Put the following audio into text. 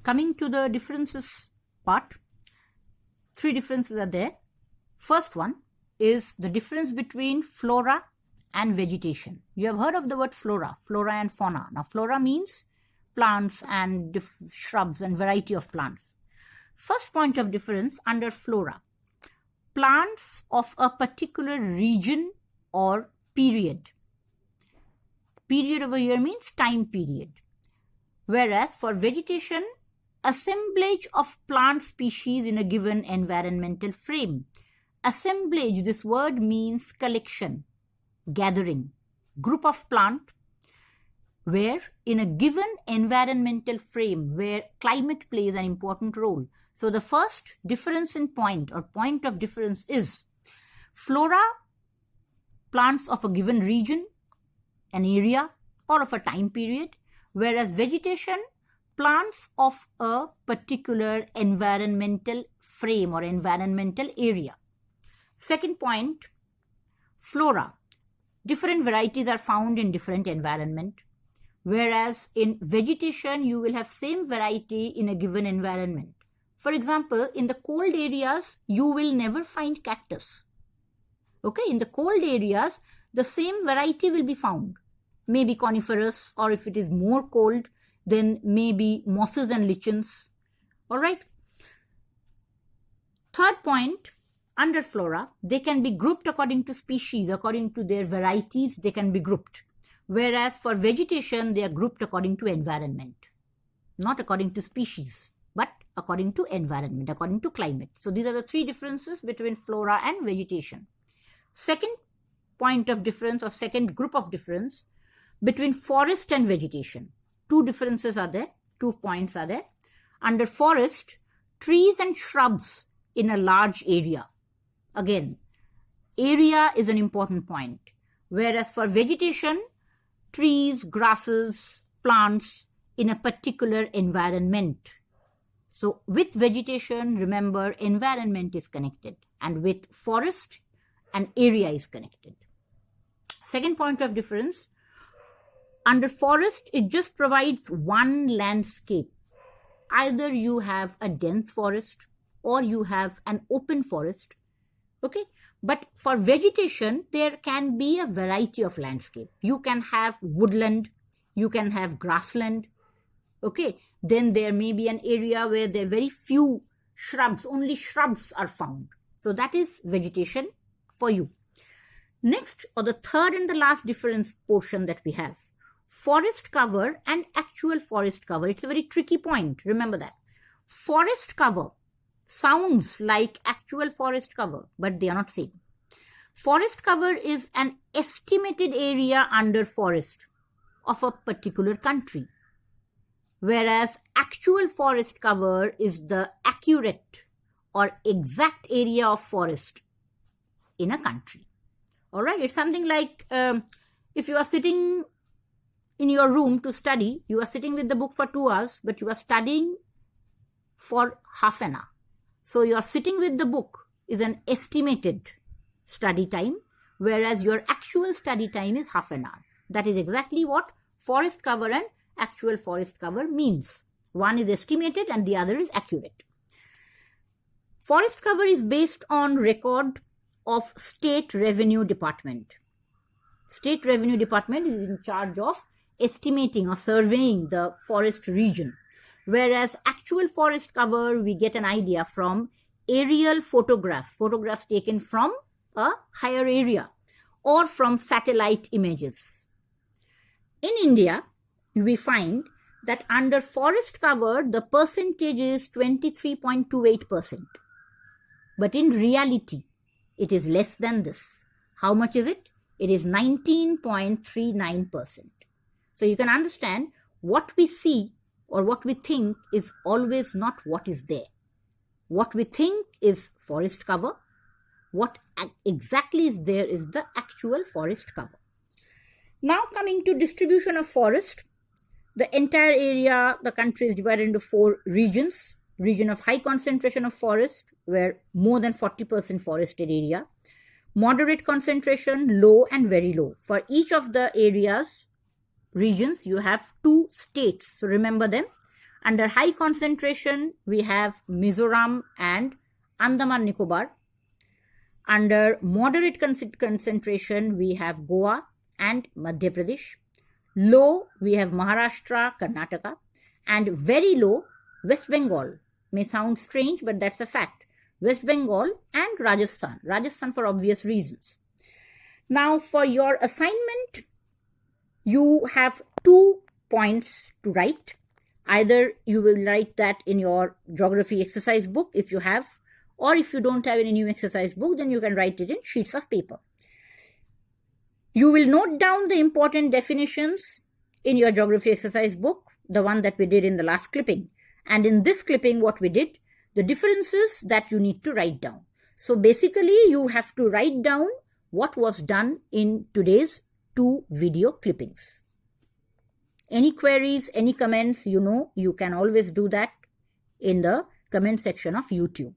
Coming to the differences part, three differences are there. First one is the difference between flora and vegetation. You have heard of the word flora and fauna. Now, flora means plants and shrubs and variety of plants. First point of difference under flora, plants of a particular region or period. Period over here means time period. Whereas for vegetation, assemblage of plant species in a given environmental frame. Assemblage, this word means collection, gathering, group of plant where in a given environmental frame where climate plays an important role. So the first difference in point or point of difference is flora, plants of a given region, an area or of a time period, whereas vegetation, plants of a particular environmental frame or environmental area. Second point, flora. Different varieties are found in different environment, whereas in vegetation, you will have same variety in a given environment. For example, in the cold areas, you will never find cactus. Okay, in the cold areas, the same variety will be found. Maybe coniferous, or if it is more cold, then maybe mosses and lichens. All right. Third point, under flora, they can be grouped according to species, according to their varieties, they can be grouped. Whereas for vegetation, they are grouped according to environment, not according to species, but according to environment, according to climate. So these are the three differences between flora and vegetation. Second point of difference or second group of difference between forest and vegetation. Two differences are there, 2 points are there. Under forest, trees and shrubs in a large area. Again, area is an important point. Whereas for vegetation, trees, grasses, plants in a particular environment. So with vegetation, remember, environment is connected. And with forest, an area is connected. Second point of difference, under forest, it just provides one landscape. Either you have a dense forest or you have an open forest. Okay, but for vegetation, there can be a variety of landscape. You can have woodland, you can have grassland. Okay, then there may be an area where there are very few shrubs, only shrubs are found. So that is vegetation for you. Next, or the third and the last difference portion that we have, forest cover and actual forest cover. It's a very tricky point. Remember that. Forest cover sounds like actual forest cover, but they are not same. Forest cover is an estimated area under forest of a particular country, whereas actual forest cover is the accurate or exact area of forest in a country. All right, it's something like if you are sitting in your room to study, you are sitting with the book for 2 hours, but you are studying for half an hour. So your sitting with the book is an estimated study time, whereas your actual study time is half an hour. That is exactly what forest cover and actual forest cover means. One is estimated and the other is accurate. Forest cover is based on record of State Revenue Department. State Revenue Department is in charge of estimating or surveying the forest region. Whereas actual forest cover, we get an idea from aerial photographs taken from a higher area or from satellite images. In India, we find that under forest cover, the percentage is 23.28%. But in reality, it is less than this. How much is it? It is 19.39%. So you can understand what we see or what we think is always not what is there. What we think is forest cover. What exactly is there is the actual forest cover. Now coming to distribution of forest, the entire area, the country is divided into 4 regions. Region of high concentration of forest, where more than 40% forested area. Moderate concentration, low and very low. For each of the areas, regions, you have 2 states. So remember them. Under high concentration, we have Mizoram and Andaman Nicobar. Under moderate concentration, we have Goa and Madhya Pradesh. Low, we have Maharashtra, Karnataka. And very low, West Bengal. May sound strange, but that's a fact. West Bengal and Rajasthan. Rajasthan for obvious reasons. Now, for your assignment, you have 2 points to write. Either you will write that in your geography exercise book if you have, or if you don't have any new exercise book, then you can write it in sheets of paper. You will note down the important definitions in your geography exercise book, the one that we did in the last clipping. And in this clipping, what we did, the differences that you need to write down. So basically, you have to write down what was done in today's 2 video clippings. Any queries, any comments, you can always do that in the comment section of YouTube.